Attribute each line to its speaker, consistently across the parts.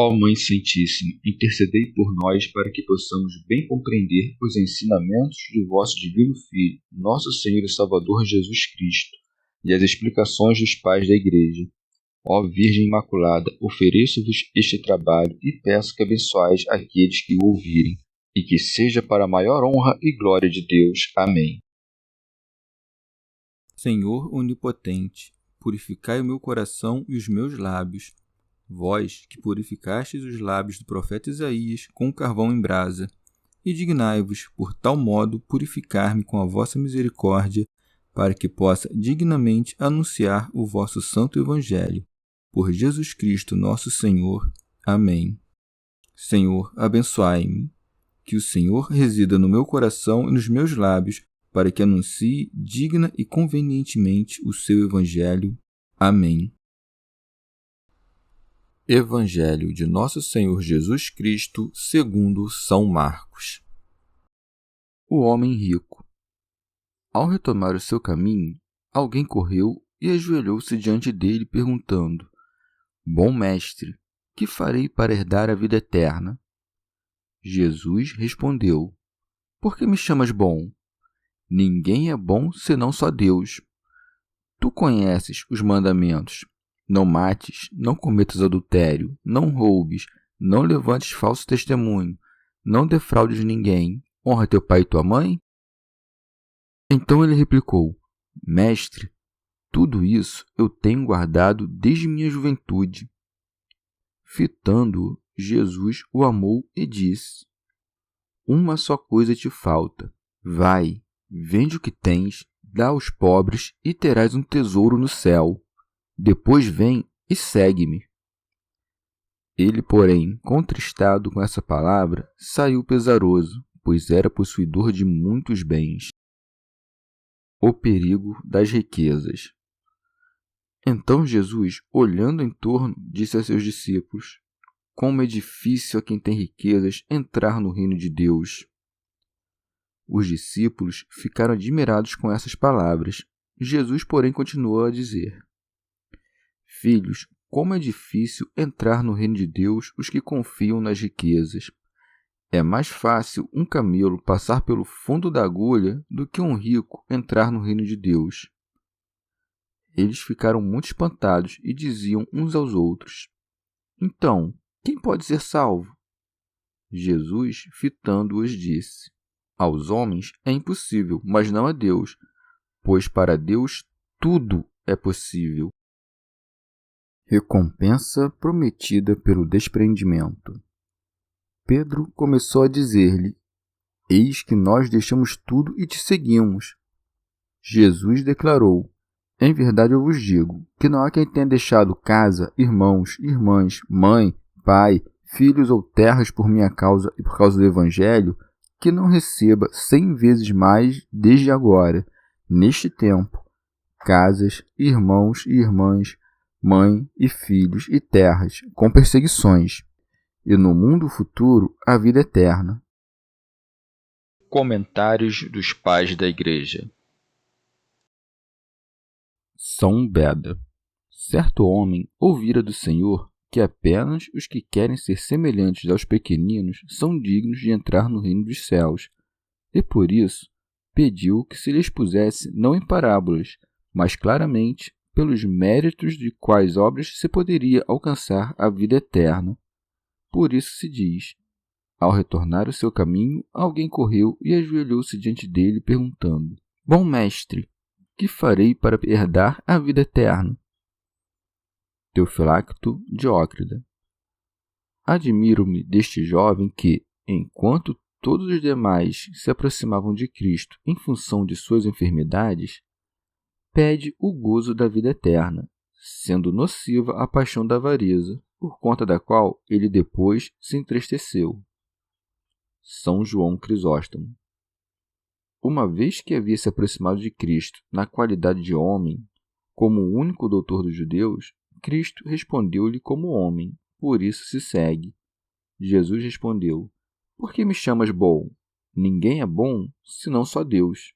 Speaker 1: Ó Mãe Santíssima, intercedei por nós para que possamos bem compreender os ensinamentos de vosso Divino Filho, nosso Senhor e Salvador Jesus Cristo, e as explicações dos pais da Igreja. Ó Virgem Imaculada, ofereço-vos este trabalho e peço que abençoais aqueles que o ouvirem, e que seja para a maior honra e glória de Deus. Amém.
Speaker 2: Senhor onipotente, purificai o meu coração e os meus lábios. Vós, que purificastes os lábios do profeta Isaías com carvão em brasa, e dignai-vos, por tal modo, purificar-me com a vossa misericórdia, para que possa dignamente anunciar o vosso santo Evangelho. Por Jesus Cristo nosso Senhor. Amém. Senhor, abençoai-me. Que o Senhor resida no meu coração e nos meus lábios, para que anuncie digna e convenientemente o seu Evangelho. Amém. Evangelho de Nosso Senhor Jesus Cristo, segundo São Marcos. O homem rico. Ao retomar o seu caminho, alguém correu e ajoelhou-se diante dele, perguntando: Bom mestre, que farei para herdar a vida eterna? Jesus respondeu: Por que me chamas bom? Ninguém é bom senão só Deus. Tu conheces os mandamentos: não mates, não cometas adultério, não roubes, não levantes falso testemunho, não defraudes ninguém, honra teu pai e tua mãe? Então ele replicou: Mestre, tudo isso eu tenho guardado desde minha juventude. Fitando-o, Jesus o amou e disse: Uma só coisa te falta. Vai, vende o que tens, dá aos pobres e terás um tesouro no céu. Depois vem e segue-me. Ele, porém, contristado com essa palavra, saiu pesaroso, pois era possuidor de muitos bens. O perigo das riquezas. Então Jesus, olhando em torno, disse a seus discípulos: Como é difícil a quem tem riquezas entrar no reino de Deus. Os discípulos ficaram admirados com essas palavras. Jesus, porém, continuou a dizer: Filhos, como é difícil entrar no reino de Deus os que confiam nas riquezas. É mais fácil um camelo passar pelo fundo da agulha do que um rico entrar no reino de Deus. Eles ficaram muito espantados e diziam uns aos outros: Então, quem pode ser salvo? Jesus, fitando-os, disse: Aos homens é impossível, mas não a Deus, pois para Deus tudo é possível. Recompensa prometida pelo desprendimento. Pedro começou a dizer-lhe: Eis que nós deixamos tudo e te seguimos. Jesus declarou: Em verdade eu vos digo, que não há quem tenha deixado casa, irmãos, irmãs, mãe, pai, filhos ou terras por minha causa e por causa do Evangelho, que não receba 100 vezes mais desde agora, neste tempo, casas, irmãos e irmãs, mãe e filhos e terras, com perseguições, e no mundo futuro a vida eterna.
Speaker 1: Comentários dos Pais da Igreja.
Speaker 2: São Beda. Certo homem ouvira do Senhor que apenas os que querem ser semelhantes aos pequeninos são dignos de entrar no reino dos céus, e por isso pediu que se lhe expusesse não em parábolas, mas claramente pelos méritos de quais obras se poderia alcançar a vida eterna. Por isso se diz: ao retornar o seu caminho, alguém correu e ajoelhou-se diante dele, perguntando: Bom mestre, que farei para herdar a vida eterna? Teofilacto Diócrida. Admiro-me deste jovem que, enquanto todos os demais se aproximavam de Cristo em função de suas enfermidades, pede o gozo da vida eterna, sendo nociva a paixão da avareza, por conta da qual ele depois se entristeceu. São João Crisóstomo. Uma vez que havia se aproximado de Cristo na qualidade de homem, como o único doutor dos judeus, Cristo respondeu-lhe como homem, por isso se segue. Jesus respondeu: Por que me chamas bom? Ninguém é bom, senão só Deus.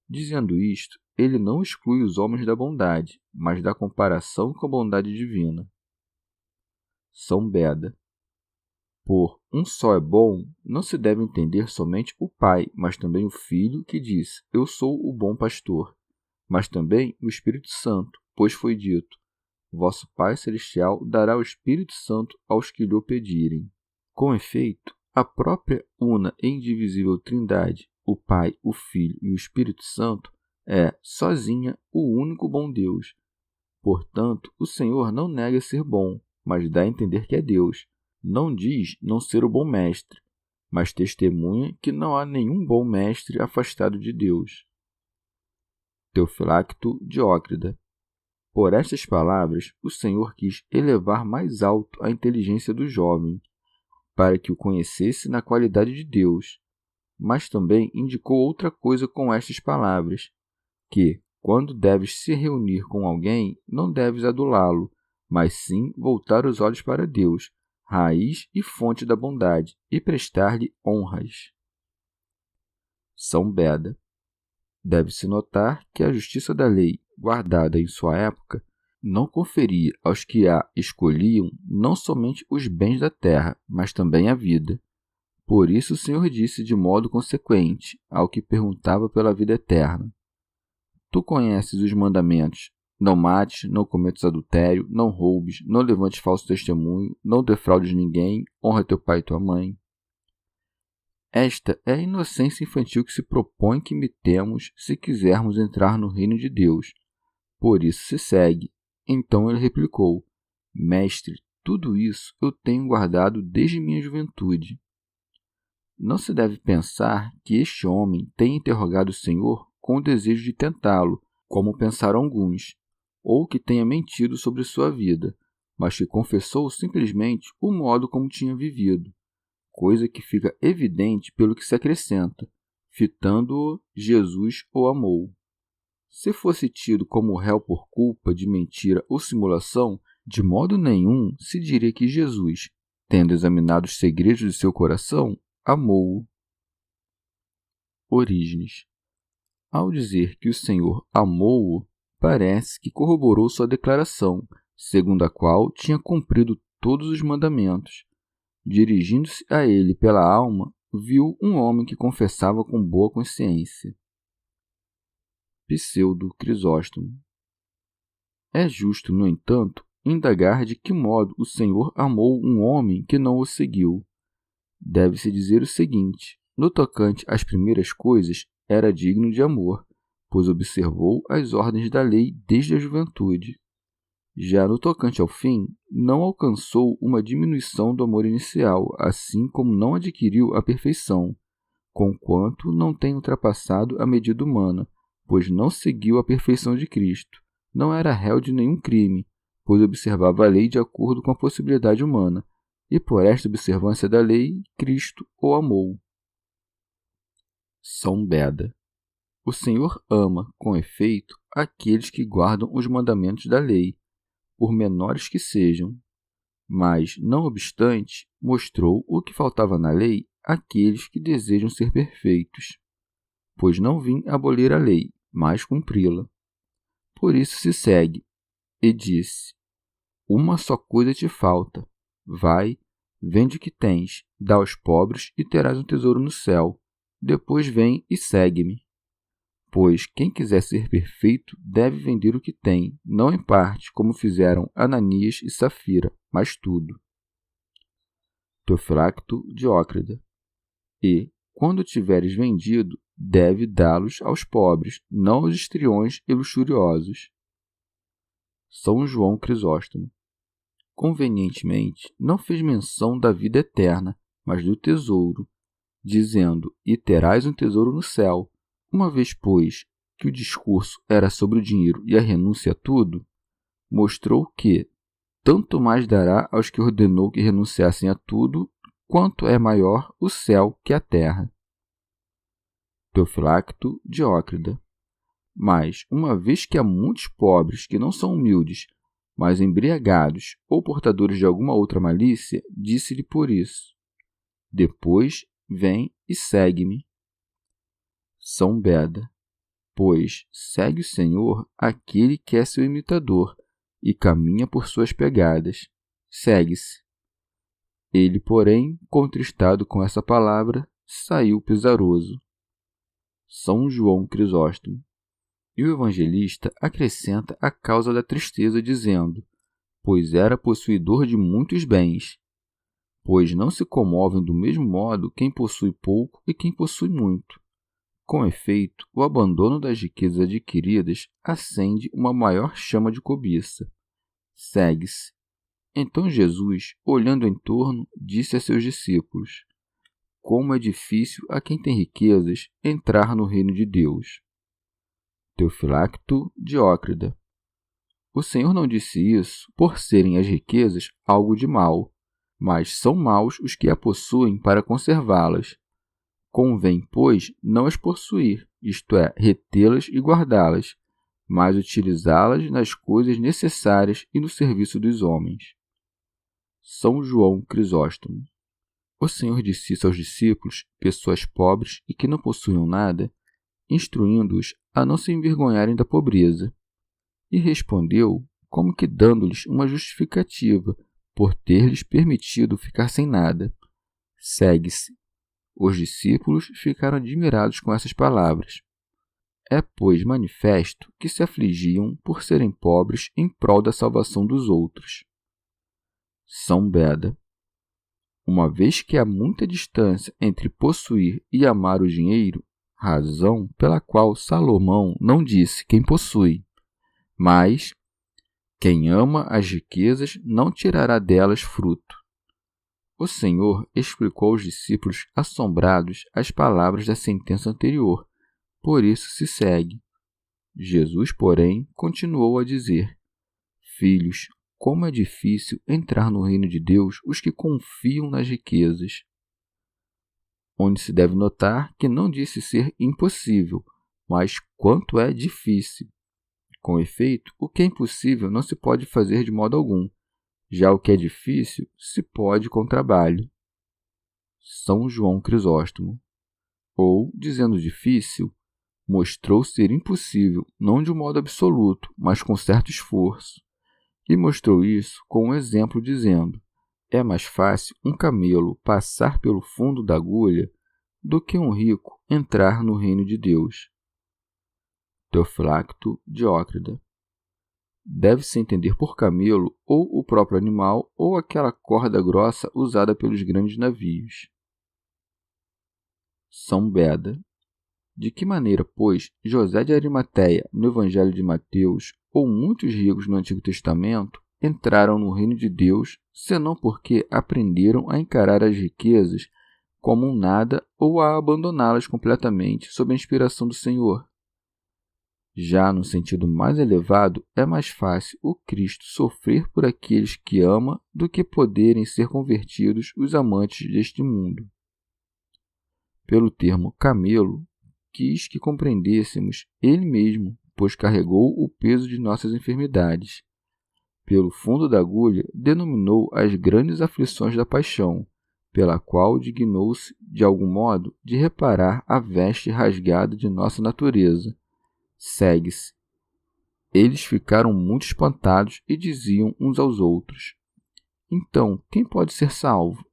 Speaker 2: Dizendo isto, ele não exclui os homens da bondade, mas da comparação com a bondade divina. São Beda. Por um só é bom, não se deve entender somente o Pai, mas também o Filho, que diz: Eu sou o bom pastor. Mas também o Espírito Santo, pois foi dito: Vosso Pai Celestial dará o Espírito Santo aos que lhe pedirem. Com efeito, a própria una e indivisível Trindade, o Pai, o Filho e o Espírito Santo, é, sozinha, o único bom Deus. Portanto, o Senhor não nega ser bom, mas dá a entender que é Deus. Não diz não ser o bom mestre, mas testemunha que não há nenhum bom mestre afastado de Deus. Teofilacto Diócrida. Por estas palavras, o Senhor quis elevar mais alto a inteligência do jovem, para que o conhecesse na qualidade de Deus, mas também indicou outra coisa com estas palavras, que, quando deves se reunir com alguém, não deves adulá-lo, mas sim voltar os olhos para Deus, raiz e fonte da bondade, e prestar-lhe honras. São Beda. Deve-se notar que a justiça da lei, guardada em sua época, não conferia aos que a escolhiam não somente os bens da terra, mas também a vida. Por isso o Senhor disse de modo consequente ao que perguntava pela vida eterna: Tu conheces os mandamentos: não mates, não cometas adultério, não roubes, não levantes falso testemunho, não defraudes ninguém, honra teu pai e tua mãe. Esta é a inocência infantil que se propõe que imitemos se quisermos entrar no reino de Deus. Por isso se segue. Então ele replicou: Mestre, tudo isso eu tenho guardado desde minha juventude. Não se deve pensar que este homem tenha interrogado o Senhor com o desejo de tentá-lo, como pensaram alguns, ou que tenha mentido sobre sua vida, mas que confessou simplesmente o modo como tinha vivido, coisa que fica evidente pelo que se acrescenta: fitando-o, Jesus o amou. Se fosse tido como réu por culpa de mentira ou simulação, de modo nenhum se diria que Jesus, tendo examinado os segredos de seu coração, amou-o. Orígenes. Ao dizer que o Senhor amou-o, parece que corroborou sua declaração, segundo a qual tinha cumprido todos os mandamentos. Dirigindo-se a ele pela alma, viu um homem que confessava com boa consciência. Pseudo Crisóstomo. É justo, no entanto, indagar de que modo o Senhor amou um homem que não o seguiu. Deve-se dizer o seguinte: no tocante às primeiras coisas, era digno de amor, pois observou as ordens da lei desde a juventude. Já no tocante ao fim, não alcançou uma diminuição do amor inicial, assim como não adquiriu a perfeição, conquanto não tem ultrapassado a medida humana, pois não seguiu a perfeição de Cristo. Não era réu de nenhum crime, pois observava a lei de acordo com a possibilidade humana, e por esta observância da lei, Cristo o amou. São Beda. O Senhor ama, com efeito, aqueles que guardam os mandamentos da lei, por menores que sejam, mas, não obstante, mostrou o que faltava na lei àqueles que desejam ser perfeitos. Pois não vim abolir a lei, mas cumpri-la. Por isso se segue, e disse: Uma só coisa te falta. Vai, vende o que tens, dá aos pobres e terás um tesouro no céu. Depois vem e segue-me. Pois quem quiser ser perfeito deve vender o que tem, não em parte, como fizeram Ananias e Safira, mas tudo. Teofilacto Diócrida. E, quando tiveres vendido, deve dá-los aos pobres, não aos histriões e luxuriosos. São João Crisóstomo. Convenientemente, não fez menção da vida eterna, mas do tesouro, dizendo: E terás um tesouro no céu. Uma vez, pois, que o discurso era sobre o dinheiro e a renúncia a tudo, mostrou que tanto mais dará aos que ordenou que renunciassem a tudo, quanto é maior o céu que a terra. Teofilacto Diócrida. Mas, uma vez que há muitos pobres que não são humildes, mas embriagados ou portadores de alguma outra malícia, disse-lhe por isso: Depois vem e segue-me. São Beda. Pois segue o Senhor aquele que é seu imitador e caminha por suas pegadas. Segue-se. Ele, porém, contristado com essa palavra, saiu pesaroso. São João Crisóstomo. E o evangelista acrescenta a causa da tristeza, dizendo: pois era possuidor de muitos bens. Pois não se comovem do mesmo modo quem possui pouco e quem possui muito. Com efeito, o abandono das riquezas adquiridas acende uma maior chama de cobiça. Segue-se. Então Jesus, olhando em torno, disse a seus discípulos: como é difícil a quem tem riquezas entrar no reino de Deus. Teofilacto Diócrida. O Senhor não disse isso por serem as riquezas algo de mal, mas são maus os que a possuem para conservá-las. Convém, pois, não as possuir, isto é, retê-las e guardá-las, mas utilizá-las nas coisas necessárias e no serviço dos homens. São João Crisóstomo. O Senhor disse isso aos discípulos, pessoas pobres e que não possuíam nada, instruindo-os a não se envergonharem da pobreza. E respondeu, como que dando-lhes uma justificativa, por ter-lhes permitido ficar sem nada. Segue-se. Os discípulos ficaram admirados com essas palavras. É, pois, manifesto que se afligiam por serem pobres em prol da salvação dos outros. São Beda. Uma vez que há muita distância entre possuir e amar o dinheiro, razão pela qual Salomão não disse quem possui, mas quem ama as riquezas não tirará delas fruto. O Senhor explicou aos discípulos assombrados as palavras da sentença anterior, por isso se segue. Jesus, porém, continuou a dizer: filhos, como é difícil entrar no reino de Deus os que confiam nas riquezas. Onde se deve notar que não disse ser impossível, mas quanto é difícil. Com efeito, o que é impossível não se pode fazer de modo algum. Já o que é difícil se pode com trabalho. São João Crisóstomo. Ou, dizendo difícil, mostrou ser impossível, não de um modo absoluto, mas com certo esforço. E mostrou isso com um exemplo, dizendo: é mais fácil um camelo passar pelo fundo da agulha do que um rico entrar no reino de Deus. Teofilacto Diócrida. Deve-se entender por camelo ou o próprio animal ou aquela corda grossa usada pelos grandes navios. São Beda. De que maneira, pois, José de Arimateia, no Evangelho de Mateus, ou muitos ricos no Antigo Testamento, entraram no reino de Deus, senão porque aprenderam a encarar as riquezas como um nada ou a abandoná-las completamente sob a inspiração do Senhor? Já no sentido mais elevado, é mais fácil o Cristo sofrer por aqueles que ama do que poderem ser convertidos os amantes deste mundo. Pelo termo camelo, quis que compreendêssemos ele mesmo, pois carregou o peso de nossas enfermidades. Pelo fundo da agulha, denominou as grandes aflições da paixão, pela qual dignou-se, de algum modo, de reparar a veste rasgada de nossa natureza. Segue-se. Eles ficaram muito espantados e diziam uns aos outros: então, quem pode ser salvo?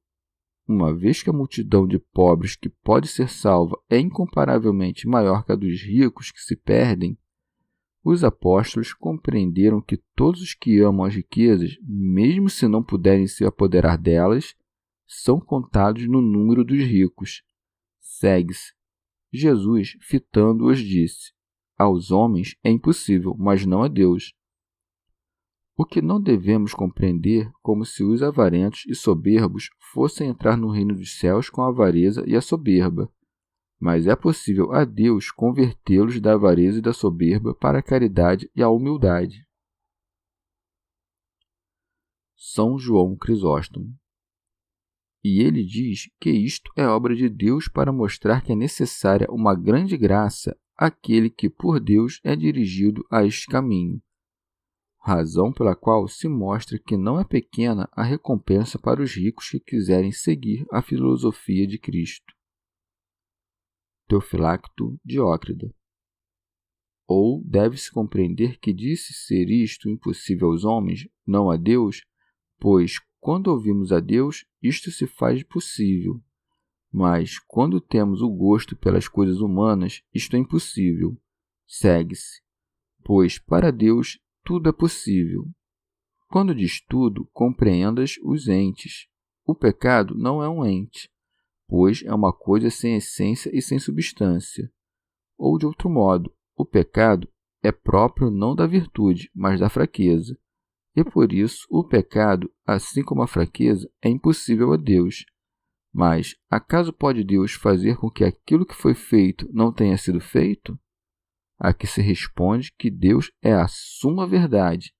Speaker 2: Uma vez que a multidão de pobres que pode ser salva é incomparavelmente maior que a dos ricos que se perdem, os apóstolos compreenderam que todos os que amam as riquezas, mesmo se não puderem se apoderar delas, são contados no número dos ricos. Segue-se. Jesus, fitando-os, disse: aos homens é impossível, mas não a Deus. O que não devemos compreender como se os avarentos e soberbos fossem entrar no reino dos céus com a avareza e a soberba, mas é possível a Deus convertê-los da avareza e da soberba para a caridade e a humildade. São João Crisóstomo. E ele diz que isto é obra de Deus para mostrar que é necessária uma grande graça àquele que por Deus é dirigido a este caminho, razão pela qual se mostra que não é pequena a recompensa para os ricos que quiserem seguir a filosofia de Cristo. Teofilacto Diócrida. Ou deve-se compreender que disse ser isto impossível aos homens, não a Deus, pois quando ouvimos a Deus, isto se faz possível. Mas, quando temos o gosto pelas coisas humanas, isto é impossível. Segue-se. Pois, para Deus, tudo é possível. Quando diz tudo, compreendas os entes. O pecado não é um ente, pois é uma coisa sem essência e sem substância. Ou, de outro modo, o pecado é próprio não da virtude, mas da fraqueza. E por isso, o pecado, assim como a fraqueza, é impossível a Deus. Mas, acaso pode Deus fazer com que aquilo que foi feito não tenha sido feito? A que se responde que Deus é a suma verdade.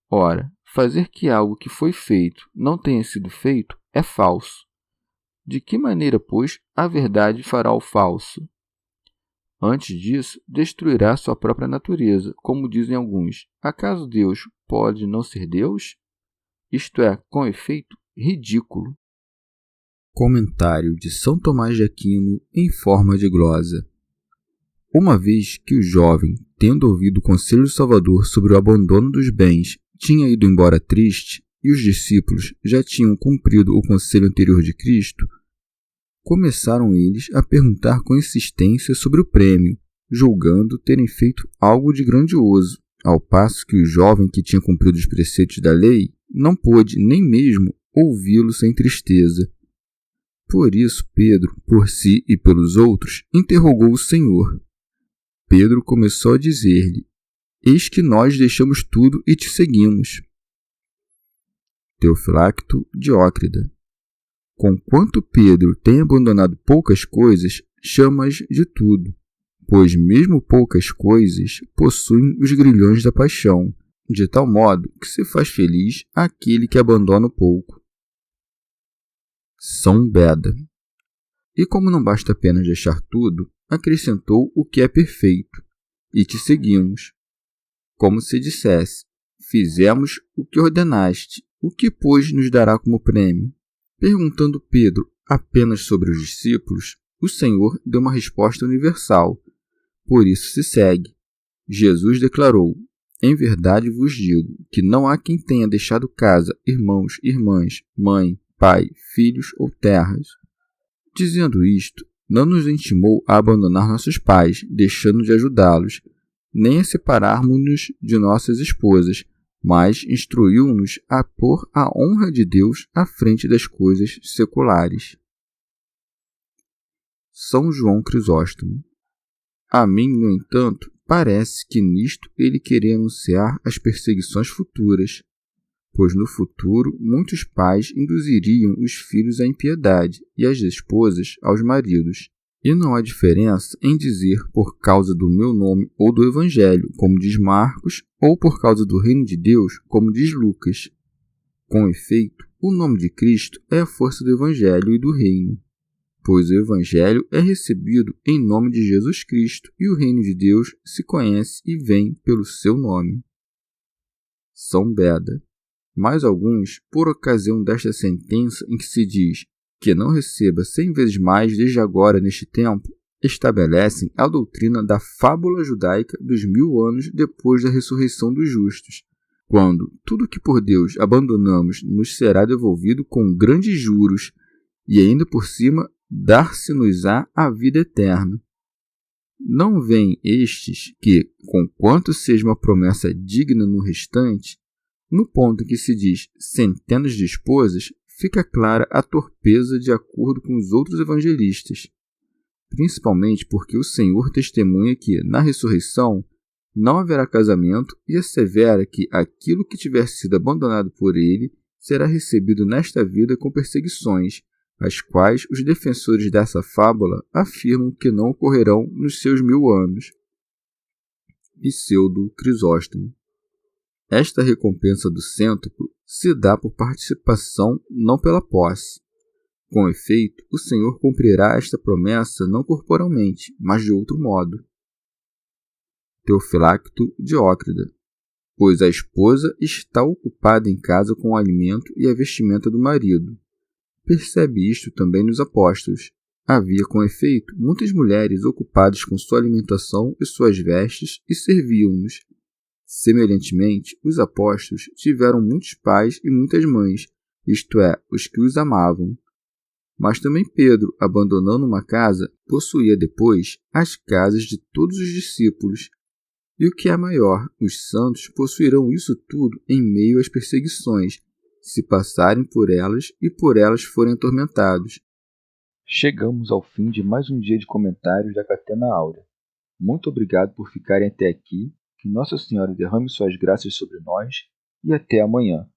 Speaker 2: Ora, fazer que algo que foi feito não tenha sido feito é falso. De que maneira, pois, a verdade fará o falso? Antes disso, destruirá sua própria natureza, como dizem alguns. Acaso Deus pode não ser Deus? Isto é, com efeito, ridículo. Comentário de São Tomás de Aquino em forma de glosa. Uma vez que o jovem, tendo ouvido o conselho do Salvador sobre o abandono dos bens, tinha ido embora triste, e os discípulos já tinham cumprido o conselho anterior de Cristo, começaram eles a perguntar com insistência sobre o prêmio, julgando terem feito algo de grandioso, ao passo que o jovem que tinha cumprido os preceitos da lei não pôde nem mesmo ouvi-lo sem tristeza. Por isso Pedro, por si e pelos outros, interrogou o Senhor. Pedro começou a dizer-lhe: Eis que nós deixamos tudo e te seguimos. Teofilacto Diócrida. Conquanto Pedro tem abandonado poucas coisas, chama-as de tudo, pois mesmo poucas coisas possuem os grilhões da paixão, de tal modo que se faz feliz aquele que abandona o pouco. São Beda. E como não basta apenas deixar tudo, acrescentou o que é perfeito, e te seguimos. Como se dissesse: fizemos o que ordenaste, o que, pois, nos dará como prêmio? Perguntando Pedro apenas sobre os discípulos, o Senhor deu uma resposta universal. Por isso se segue. Jesus declarou: Em verdade vos digo que não há quem tenha deixado casa, irmãos, irmãs, mãe, pai, filhos ou terras. Dizendo isto, não nos intimou a abandonar nossos pais, deixando de ajudá-los, nem a separarmos-nos de nossas esposas, mas instruiu-nos a pôr a honra de Deus à frente das coisas seculares. São João Crisóstomo. A mim, no entanto, parece que nisto ele queria anunciar as perseguições futuras, pois no futuro muitos pais induziriam os filhos à impiedade e as esposas aos maridos. E não há diferença em dizer por causa do meu nome ou do Evangelho, como diz Marcos, ou por causa do reino de Deus, como diz Lucas. Com efeito, o nome de Cristo é a força do Evangelho e do reino, pois o Evangelho é recebido em nome de Jesus Cristo e o reino de Deus se conhece e vem pelo seu nome. São Beda. Mais alguns, por ocasião desta sentença em que se diz que não receba 100 vezes mais desde agora neste tempo, estabelecem a doutrina da fábula judaica dos 1000 anos depois da ressurreição dos justos, quando tudo que por Deus abandonamos nos será devolvido com grandes juros e ainda por cima dar-se-nos-á a vida eterna. Não veem estes que, conquanto seja uma promessa digna no restante, no ponto em que se diz centenas de esposas, fica clara a torpeza de acordo com os outros evangelistas, principalmente porque o Senhor testemunha que, na ressurreição, não haverá casamento e assevera que aquilo que tiver sido abandonado por ele será recebido nesta vida com perseguições, as quais os defensores dessa fábula afirmam que não ocorrerão nos seus 1000 anos. Pseudo Crisóstomo. Esta recompensa do cêntuplo se dá por participação, não pela posse. Com efeito, o Senhor cumprirá esta promessa não corporalmente, mas de outro modo. Teofilacto Diócrida. Pois a esposa está ocupada em casa com o alimento e a vestimenta do marido. Percebe isto também nos apóstolos. Havia, com efeito, muitas mulheres ocupadas com sua alimentação e suas vestes e serviam-nos. Semelhantemente, os apóstolos tiveram muitos pais e muitas mães, isto é, os que os amavam. Mas também Pedro, abandonando uma casa, possuía depois as casas de todos os discípulos. E o que é maior, os santos possuirão isso tudo em meio às perseguições, se passarem por elas e por elas forem atormentados.
Speaker 1: Chegamos ao fim de mais um dia de comentários da Catena Áurea. Muito obrigado por ficarem até aqui, que Nossa Senhora derrame suas graças sobre nós e até amanhã.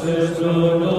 Speaker 3: Jesus,